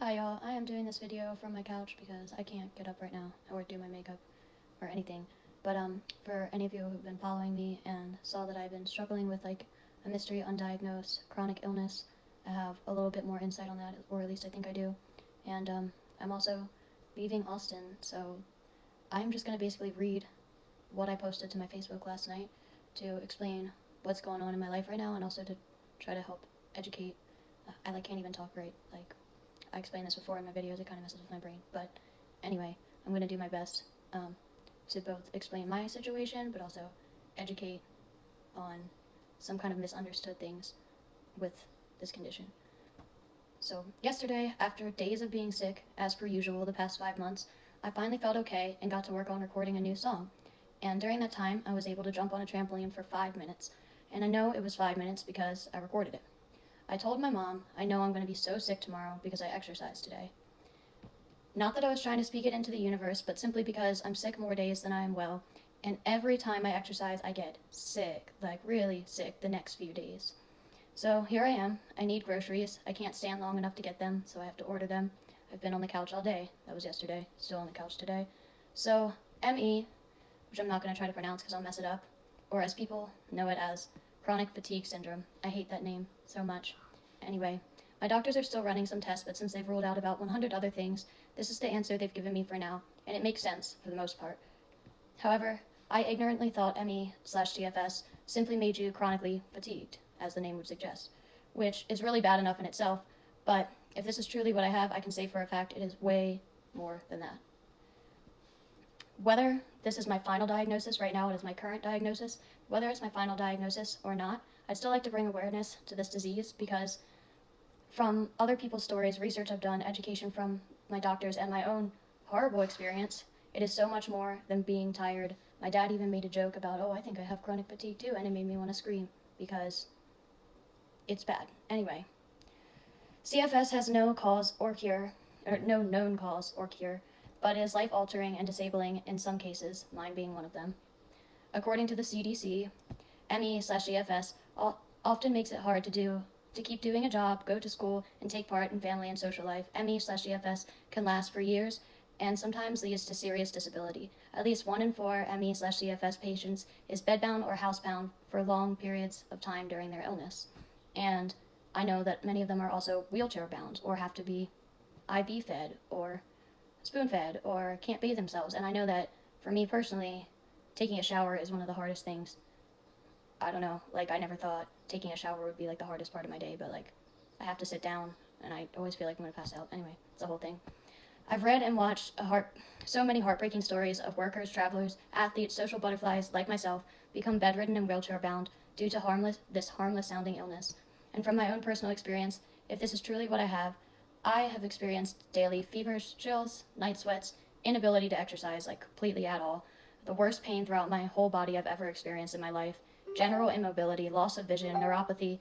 Hi y'all, I am doing this video from my couch because I can't get up right now or do my makeup or anything. But for any of you who've been following me and saw that I've been struggling with like a mystery undiagnosed chronic illness, I have a little bit more insight on that, or at least I think I do. And I'm also leaving Austin, so I'm just gonna basically read what I posted to my Facebook last night to explain what's going on in my life right now and also to try to help educate. I like can't even talk right, like I explained this before in my videos, it kind of messes with my brain. But anyway, I'm going to do my best to both explain my situation, but also educate on some kind of misunderstood things with this condition. So yesterday, after days of being sick, as per usual the past 5 months, I finally felt okay and got to work on recording a new song. And during that time, I was able to jump on a trampoline for 5 minutes. And I know it was 5 minutes because I recorded it. I told my mom, I know I'm going to be so sick tomorrow because I exercised today. Not that I was trying to speak it into the universe, but simply because I'm sick more days than I am well, and every time I exercise, I get sick, like really sick, the next few days. So here I am. I need groceries. I can't stand long enough to get them, so I have to order them. I've been on the couch all day. That was yesterday. Still on the couch today. So ME, which I'm not going to try to pronounce because I'll mess it up, or as people know it as chronic fatigue syndrome. I hate that name so much. Anyway, my doctors are still running some tests, but since they've ruled out about 100 other things, this is the answer they've given me for now, and it makes sense for the most part. However, I ignorantly thought ME/TFS simply made you chronically fatigued, as the name would suggest, which is really bad enough in itself, but if this is truly what I have, I can say for a fact it is way more than that. Whether this is my final diagnosis, right now it is my current diagnosis, whether it's my final diagnosis or not, I'd still like to bring awareness to this disease because from other people's stories, research I've done, education from my doctors, and my own horrible experience, it is so much more than being tired. My dad even made a joke about, oh, I think I have chronic fatigue too, and it made me want to scream because it's bad. Anyway, CFS has no cause or cure, or no known cause or cure, but is life-altering and disabling in some cases, mine being one of them. According to the CDC, ME/CFS often makes it hard to keep doing a job, go to school, and take part in family and social life. ME/CFS can last for years and sometimes leads to serious disability. At least 1 in 4 ME/CFS patients is bedbound or housebound for long periods of time during their illness. And I know that many of them are also wheelchair bound or have to be IV fed or spoon fed or can't bathe themselves. And I know that for me personally, taking a shower is one of the hardest things. I don't know, like I never thought taking a shower would be like the hardest part of my day, but like I have to sit down and I always feel like I'm gonna pass out. Anyway, it's a whole thing. I've read and watched so many heartbreaking stories of workers, travelers, athletes, social butterflies like myself become bedridden and wheelchair bound due to this harmless sounding illness. And from my own personal experience, if this is truly what I have experienced daily fevers, chills, night sweats, inability to exercise like completely at all, the worst pain throughout my whole body I've ever experienced in my life, general immobility, loss of vision, neuropathy,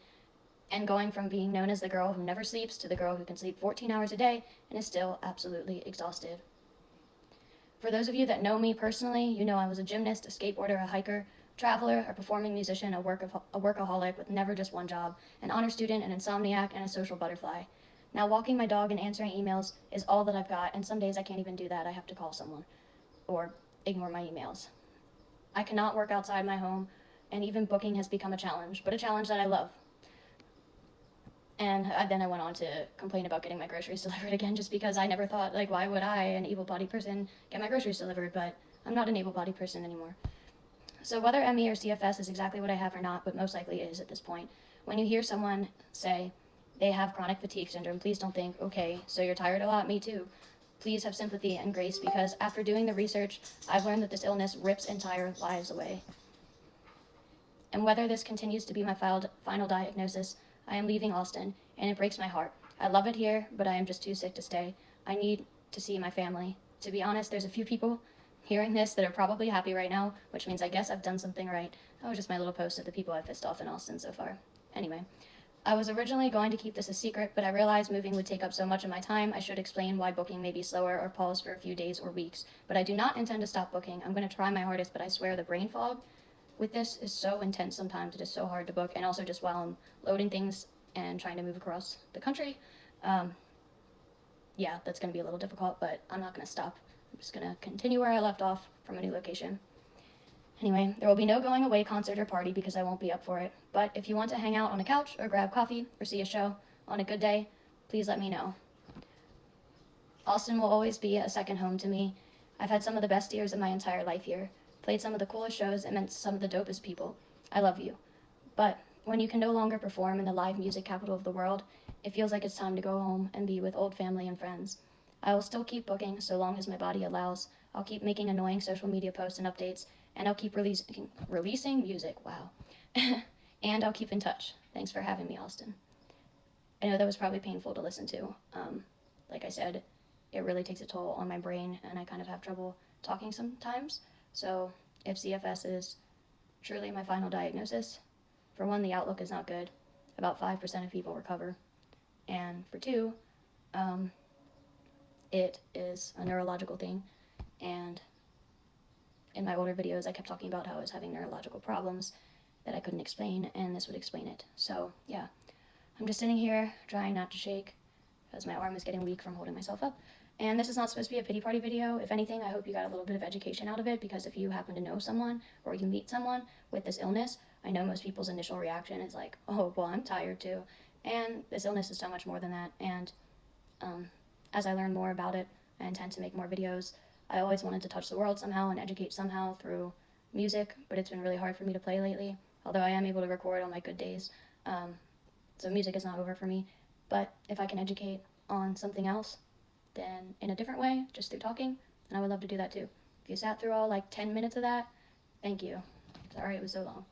and going from being known as the girl who never sleeps to the girl who can sleep 14 hours a day and is still absolutely exhausted. For those of you that know me personally, you know I was a gymnast, a skateboarder, a hiker, traveler, a performing musician, a workaholic with never just one job, an honor student, an insomniac, and a social butterfly. Now walking my dog and answering emails is all that I've got, and some days I can't even do that. I have to call someone or ignore my emails. I cannot work outside my home, and even booking has become a challenge, but a challenge that I love. And then I went on to complain about getting my groceries delivered again, just because I never thought, like, why would I, an able-bodied person, get my groceries delivered? But I'm not an able-bodied person anymore. So whether ME or CFS is exactly what I have or not, but most likely it is at this point, when you hear someone say they have chronic fatigue syndrome, please don't think, okay, so you're tired a lot, me too. Please have sympathy and grace, because after doing the research, I've learned that this illness rips entire lives away. And whether this continues to be my final diagnosis, I am leaving Austin, and it breaks my heart. I love it here, but I am just too sick to stay. I need to see my family. To be honest, there's a few people hearing this that are probably happy right now, which means I guess I've done something right. That was just my little post of the people I've pissed off in Austin so far. Anyway, I was originally going to keep this a secret, but I realized moving would take up so much of my time, I should explain why booking may be slower or pause for a few days or weeks. But I do not intend to stop booking. I'm going to try my hardest, but I swear the brain fog with this is so intense sometimes. It is so hard to book, and also just while I'm loading things and trying to move across the country, yeah, that's going to be a little difficult, but I'm not going to stop. I'm just going to continue where I left off from a new location. Anyway, there will be no going away concert or party because I won't be up for it. But if you want to hang out on a couch or grab coffee or see a show on a good day, please let me know. Austin will always be a second home to me. I've had some of the best years of my entire life here, played some of the coolest shows, and met some of the dopest people. I love you. But when you can no longer perform in the live music capital of the world, it feels like it's time to go home and be with old family and friends. I will still keep booking so long as my body allows. I'll keep making annoying social media posts and updates, and I'll keep releasing music. Wow. And I'll keep in touch. Thanks for having me, Austin. I know that was probably painful to listen to. Like I said, it really takes a toll on my brain, and I kind of have trouble talking sometimes. So if CFS is truly my final diagnosis, for one, the outlook is not good. About 5% of people recover. And for two, it is a neurological thing. And in my older videos, I kept talking about how I was having neurological problems that I couldn't explain, and this would explain it. So yeah, I'm just sitting here trying not to shake because my arm is getting weak from holding myself up. And this is not supposed to be a pity party video. If anything, I hope you got a little bit of education out of it, because if you happen to know someone or you meet someone with this illness, I know most people's initial reaction is like, oh, well, I'm tired too. And this illness is so much more than that. And as I learn more about it, I intend to make more videos. I always wanted to touch the world somehow and educate somehow through music, but it's been really hard for me to play lately, although I am able to record on my good days. So music is not over for me. But if I can educate on something else, then in a different way, just through talking, then I would love to do that too. If you sat through all like 10 minutes of that, thank you. Sorry it was so long.